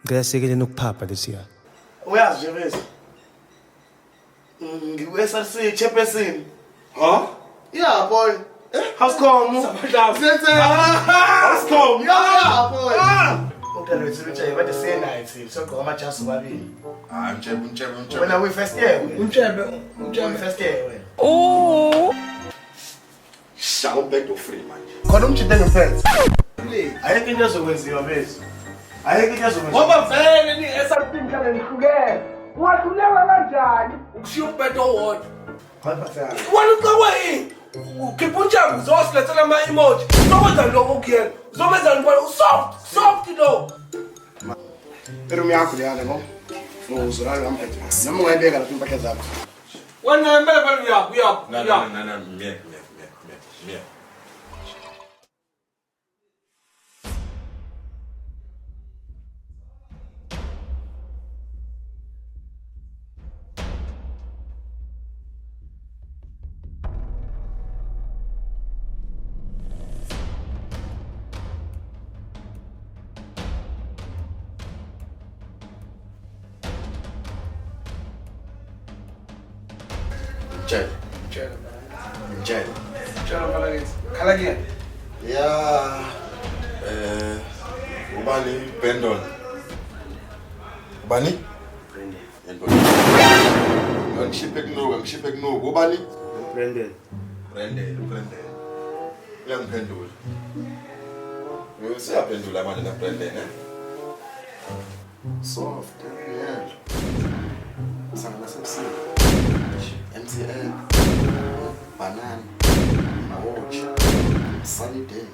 Ngiyasekela nokuphapha lesiya. Uyazi nje bese. Ngiku-SRC chairperson. Huh? Yeah, boy. How's come? How's come? Yeah, boy. Umntwana wethu Lutshe kade siyenayo sogqoka amajasi babili. Hayi mtshebe. Wena uyi-first year wena. Mtshebe. Uyi-first year wena. Oh. Shawo back to free manje. Khona umjide ngemphethe. Ayikho into ezokwenziwa bese. Ayikho into ezokwenziwa. Ngoba vele ni SRC mhlawumbe nihlukene. Ungahluleka kanjani ukushiya umbhedo owodwa? Hayiphasana. Wena ucawa yini? Ukhipha unjambo uzosilethela ama-emoji. Uzokwenza lokho kuyena. Uzomenza ngibona soft lo. Iroom yakho leyana ngo. Uzolala ngamphethe. Noma ungayibeka lapha impahla zakho. Wena impela phela uyakho. Na, mie. Mtshele. Tshela mfalakithi. Khala kuyena. Ya ubani Brandon. Ubani? Brandon. Ngishiphe kunuku. Ubani? Brandon. Uyangiphendula. Usiyaphendula manje na Brandon Soft. Yeah. Sangana sepsi. MTN. Banana. Watch. Sunny day.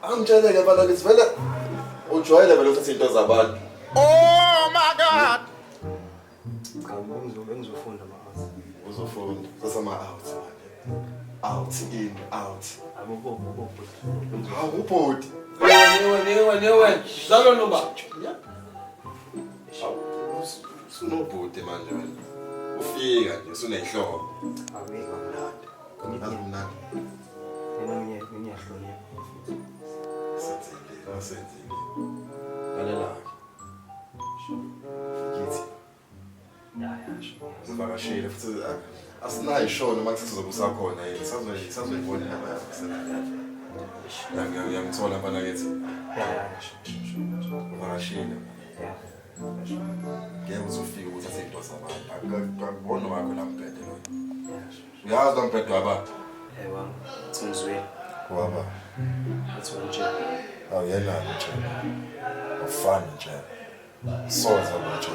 Angitshele ke bana lithi vele ujwayele vele uthatha into zabantu. Oh my God. Ngizofunda ama-out. Uzofunda sasa ama-out manje. Out. Awubhodi. Newe. Zalo noba. Sunobhodi manje wena. Ufika nje usunehlobo. Awika mnandi. Mina ngiyahlonipha. Senzile. Lalela. Ngithi. Sivakashile futhi asinayo ishono noma kuthi sizobusa khona yini. Sazoyibona laba yasebenza. Ngiyangithola mfana kithi. Vakashile. Ngeke uzofika ukuthi asento zabantu. Akubona wakho la mbhede lo. Uyazi lo mbhede waba? Tsumzwe. Waba. Athi wanje. Awuyena nje. Ufana nje. Soza nje.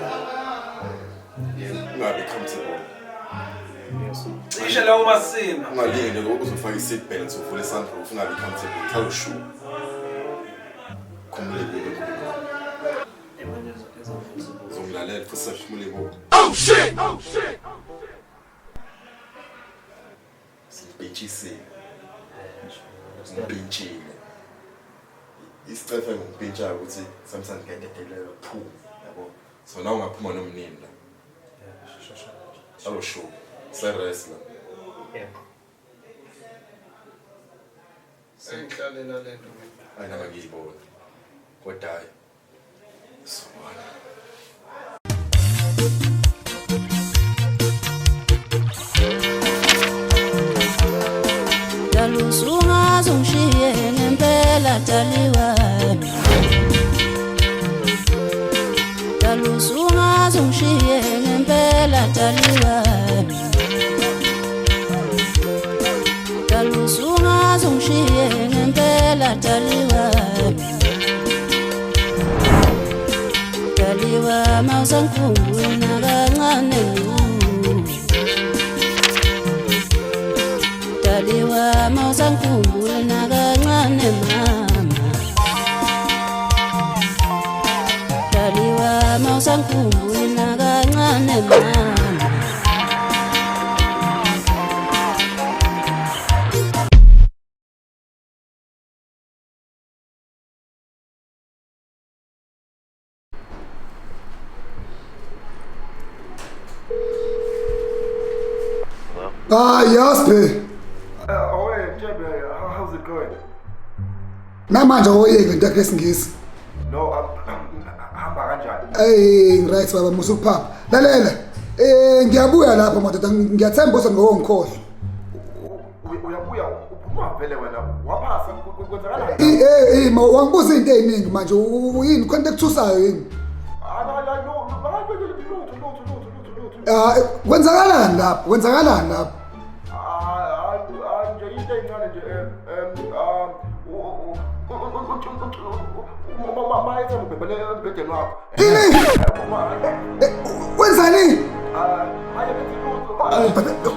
Ungabe comfortable. Cishe lawo masima. Ungalinde lokho uzofaka i-seat belt uvule sunroof ungabe comfortable. Hlala ushu. Khumuleke. Uzonglalela futhi sakhumuleke. Oh shit. Sibhitshise. Ngibhitshile. Isicethe ngibhitsha ukuthi sometimes ngiyadedelela ukuphuma yabo. So na ungaphuma nomnini la. Alo show. Wrestler. Sengihlalela lento. Ayina ngiyibona. Kodwa hayi. Sibona. Dalusunga zungshiye ngempela daliwa. Dalusunga zungshiye ngempela daliwa. Dalusunga zungshiye ngempela daliwa. Daliwa mawusankhumbula kancane. Daliwa mawusankhumbula kancane mama. Daliwa mawusankhumbula kancane mama. Yes, babe. Hey, how's it going? Namanje oyeke into yakhe lesingisi. No, hamba kanjani? Hey, right baba musuphapha. Lalela. Ngiyabuya lapha madoda ngiyathemba ukuthi ngokongikhohle. Uyabuya uphuma vele wena. Waphasa kwenzakala. Wangibuza into eziningi manje yini konke ekuthusayo yini? Kwenzakalani lapha? Kwenzakalani lapha? Nje into encane nje mama ethe ubebele embedeni wakho. Yini? Wenzani? Hayi bethi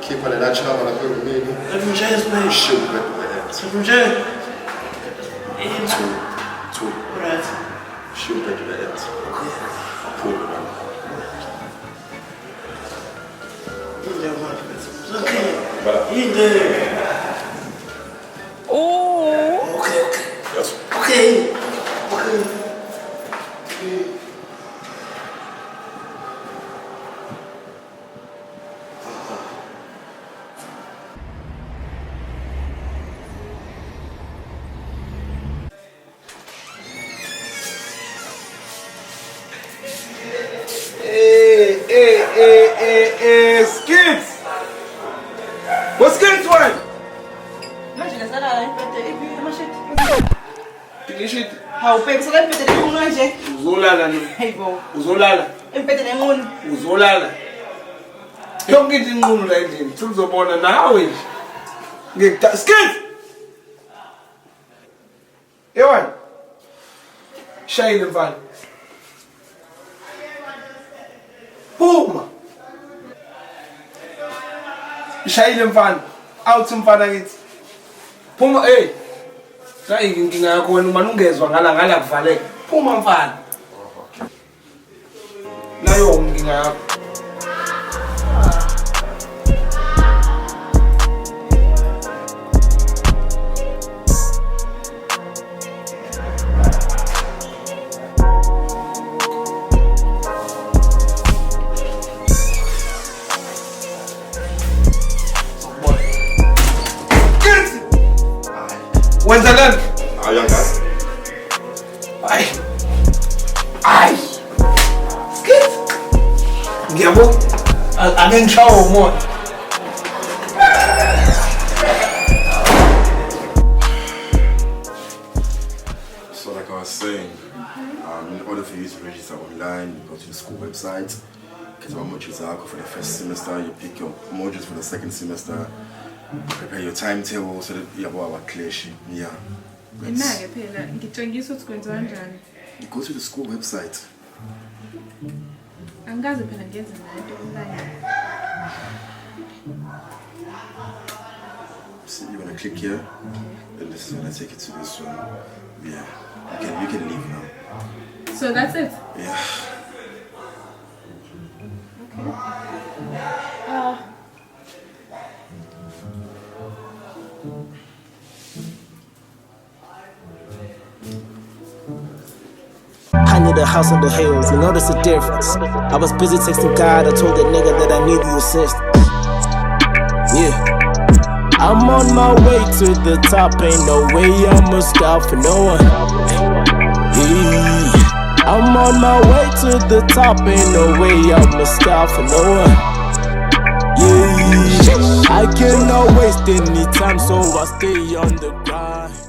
Keep on that child on the good meeting. Let me just play. Shoot with the hands. Let me just. Two. Right. Shoot with the hands. Pull it down. Okay. In there. Oh. Okay. Yes. Okay. Skits! What's Skits one? Manje ngasala impete imashiti. Delicious. Hawu babe sala impete lenqunu kanje. Uzolala no. Hayibo. Uzolala. Impete lenqunu. Uzolala. Yonke into inqunu la endlini. Sizobona nawe nje. Ngikuta Skits. Ewan. Shayile mfana. Puma. Shayile mfana. Out mfana kithi. Phuma Hayi inkinga yakho wena uma ungezwa ngala kuvaleka. Phuma mfana. Nayo inkinga yakho. Wenzalani? Young guys. Ay. Skit. Ngiyabo. Ake ngishawo umoya. So like I was saying, in order for you to register online, you go to the school website, get your modules out for the first semester, you pick your modules for the second semester, prepare your timetable so that you have our clear sheet. Yeah. Inake phela ngitshengisa ukuthi kwenziwa kanjani. You go to the school website. Angikaze phela ngenze into online. So you're gonna click here, and this is gonna take you to this one. Yeah. You can leave now. So that's it? Yeah. with a house on the hills, you notice the difference. I was busy texting God, I told that nigga that I need you assist. Yeah. I'm on my way to the top, ain't no way I'ma stop for no one. Yeah. I'm on my way to the top, ain't no way I'ma stop for no one. Yeah. I cannot waste any time, so I stay on the grind.